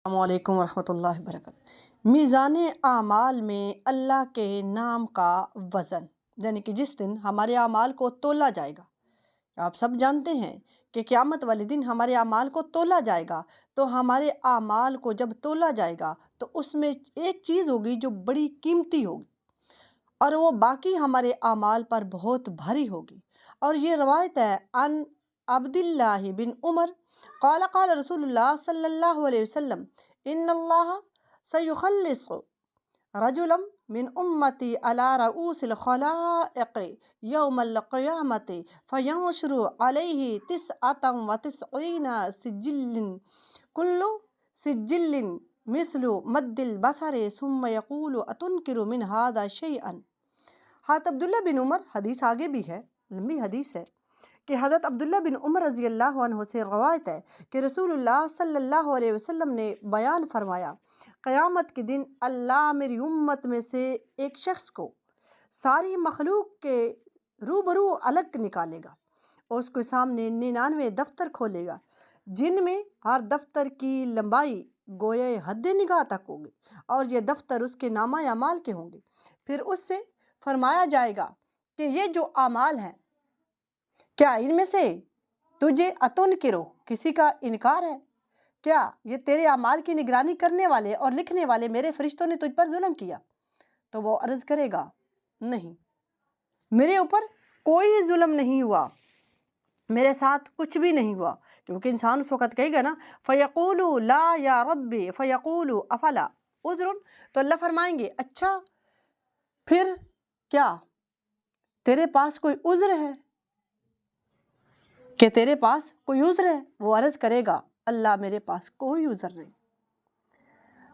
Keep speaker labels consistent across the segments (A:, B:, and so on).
A: السلام علیکم ورحمۃ اللہ وبرکاتہ۔ میزان اعمال میں اللہ کے نام کا وزن، یعنی کہ جس دن ہمارے اعمال کو تولا جائے گا۔ آپ سب جانتے ہیں کہ قیامت والے دن ہمارے اعمال کو تولا جائے گا، تو ہمارے اعمال کو جب تولا جائے گا تو اس میں ایک چیز ہوگی جو بڑی قیمتی ہوگی، اور وہ باقی ہمارے اعمال پر بہت بھاری ہوگی۔ اور یہ روایت ہے عن عبداللہ بن عمر قال قال رسول اللہ صلی اللہ علیہ وسلم ان اللہ سیخلص رجلا من امتی علی رؤوس الخلائق یوم القیامت فینشر علیہ 99 سجل کل سجل مثل مد البصر ثم یقول اتنکر من هذا شیئا۔ حضرت عبداللہ بن عمر، حدیث آگے بھی ہے، لمبی حدیث ہے، کہ حضرت عبداللہ بن عمر رضی اللہ عنہ سے روایت ہے کہ رسول اللہ صلی اللہ علیہ وسلم نے بیان فرمایا، قیامت کے دن اللہ میری امت میں سے ایک شخص کو ساری مخلوق کے روبرو الگ نکالے گا اور اس کے سامنے 99 دفتر کھولے گا، جن میں ہر دفتر کی لمبائی گویا حد نگاہ تک ہوگی، اور یہ دفتر اس کے نامہ اعمال کے ہوں گے۔ پھر اس سے فرمایا جائے گا کہ یہ جو اعمال ہیں، کیا ان میں سے تجھے اتنکرو کسی کا انکار ہے؟ کیا یہ تیرے اعمال کی نگرانی کرنے والے اور لکھنے والے میرے فرشتوں نے تجھ پر ظلم کیا؟ تو وہ عرض کرے گا نہیں، میرے اوپر کوئی ظلم نہیں ہوا، میرے ساتھ کچھ بھی نہیں ہوا، کیونکہ انسان اس وقت کہے گا نا فَيَقُولُ لَا يَا رَبِّ فَيَقُولُ أَفَلَا عُذْرٌ، تو اللہ فرمائیں گے اچھا پھر کیا تیرے پاس کوئی عذر ہے؟ کہ تیرے پاس کوئی عذر ہے؟ وہ عرض کرے گا اللہ میرے پاس کوئی عذر نہیں۔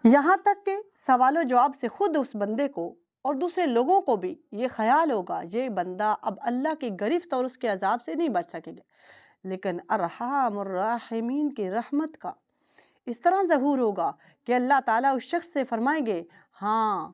A: یہاں تک کہ سوال و جواب سے خود اس بندے کو اور دوسرے لوگوں کو بھی یہ خیال ہوگا یہ بندہ اب اللہ کی گرفت اور اس کے عذاب سے نہیں بچ سکے گا، لیکن ارحم الراحمین کی رحمت کا اس طرح ظہور ہوگا کہ اللہ تعالیٰ اس شخص سے فرمائیں گے ہاں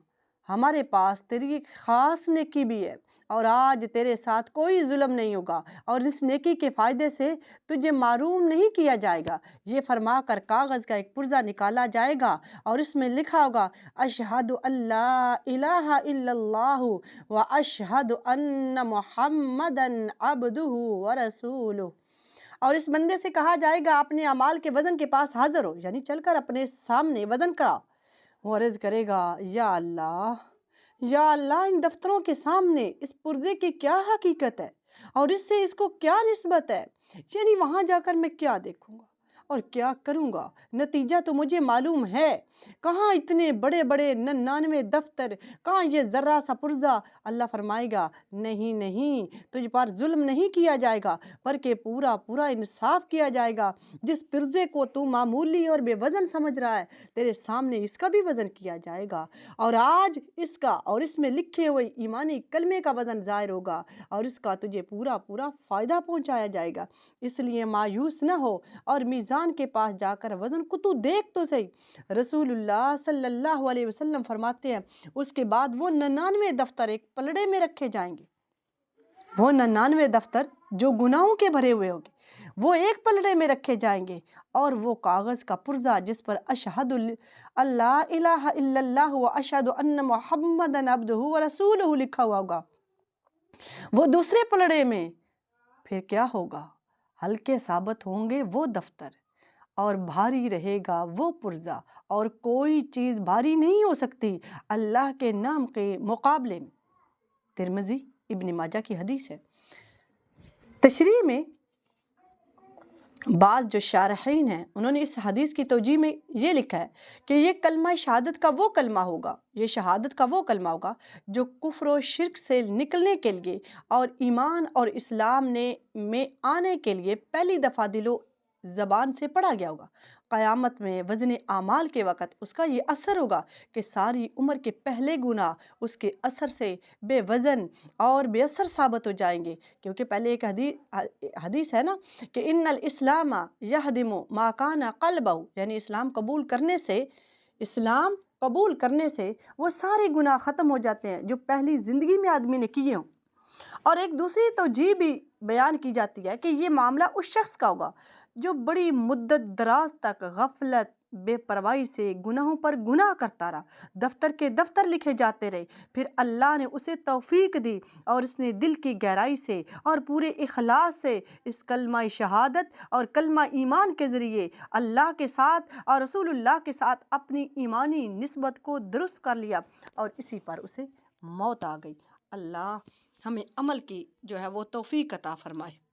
A: ہمارے پاس تیری ایک خاص نیکی بھی ہے، اور آج تیرے ساتھ کوئی ظلم نہیں ہوگا، اور اس نیکی کے فائدے سے تجھے محروم نہیں کیا جائے گا۔ یہ فرما کر کاغذ کا ایک پرزہ نکالا جائے گا اور اس میں لکھا ہوگا اشہد ان لا الہ الا اللہ و اشہد ان محمدا عبدہ ورسولہ۔ اور اس بندے سے کہا جائے گا اپنے اعمال کے وزن کے پاس حاضر ہو، یعنی چل کر اپنے سامنے وزن کرا۔ وہ عرض کرے گا یا اللہ ان دفتروں کے سامنے اس پرزے کی کیا حقیقت ہے اور اس سے اس کو کیا نسبت ہے، یعنی وہاں جا کر میں کیا دیکھوں گا اور کیا کروں گا؟ نتیجہ تو مجھے معلوم ہے، کہاں اتنے بڑے بڑے 99 دفتر، کہاں یہ ذرہ سا پرزہ؟ اللہ فرمائے گا نہیں تجھ پر ظلم نہیں کیا جائے گا، بلکہ پورا انصاف کیا جائے گا۔ جس پرزے کو تو معمولی اور بے وزن سمجھ رہا ہے، تیرے سامنے اس کا بھی وزن کیا جائے گا، اور آج اس کا اور اس میں لکھے ہوئے ایمانی کلمے کا وزن ظاہر ہوگا، اور اس کا تجھے پورا فائدہ پہنچایا جائے گا۔ اس لیے مایوس نہ ہو اور میزان کے پاس جا کر وزن کو تو دیکھ تو صحیح۔ رسول اللہ صلی اللہ علیہ وسلم فرماتے ہیں اس کے بعد وہ 99 دفتر ایک پلڑے میں رکھے جائیں گے، وہ 99 دفتر جو گناہوں کے بھرے ہوئے ہوں گے وہ ایک پلڑے میں رکھے جائیں گے، اور وہ کاغذ کا پرزہ جس پر اشہد اللہ الہ الا اللہ و اشہد ان محمدا عبدہ ورسولہ لکھا ہوا ہوگا، وہ دوسرے پلڑے میں۔ پھر کیا ہوگا؟ ہلکے ثابت ہوں گے وہ دفتر اور بھاری رہے گا وہ پرزہ، اور کوئی چیز بھاری نہیں ہو سکتی اللہ کے نام کے مقابلے میں۔ ترمذی ابن ماجہ کی حدیث ہے۔ تشریح میں بعض جو شارحین ہیں انہوں نے اس حدیث کی توجیہ میں یہ لکھا ہے کہ یہ کلمہ شہادت کا وہ کلمہ ہوگا، یہ شہادت کا وہ کلمہ ہوگا جو کفر و شرک سے نکلنے کے لیے اور ایمان اور اسلام میں آنے کے لیے پہلی دفعہ دل و زبان سے پڑھا گیا ہوگا۔ قیامت میں وزن اعمال کے وقت اس کا یہ اثر ہوگا کہ ساری عمر کے پہلے گناہ اس کے اثر سے بے وزن اور بے اثر ثابت ہو جائیں گے، کیونکہ پہلے ایک حدیث ہے نا کہ ان الاسلام یہدم ما کان قلبہ، یعنی اسلام قبول کرنے سے وہ سارے گناہ ختم ہو جاتے ہیں جو پہلی زندگی میں آدمی نے کیے ہوں۔ اور ایک دوسری توجیہ بھی بیان کی جاتی ہے کہ یہ معاملہ اس شخص کا ہوگا جو بڑی مدت دراز تک غفلت بے پرواہی سے گناہوں پر گناہ کرتا رہا، دفتر کے دفتر لکھے جاتے رہے۔ پھر اللہ نے اسے توفیق دی اور اس نے دل کی گہرائی سے اور پورے اخلاص سے اس کلمہ شہادت اور کلمہ ایمان کے ذریعے اللہ کے ساتھ اور رسول اللہ کے ساتھ اپنی ایمانی نسبت کو درست کر لیا، اور اسی پر اسے موت آ گئی۔ اللہ ہمیں عمل کی جو ہے وہ توفیق عطا فرمائے۔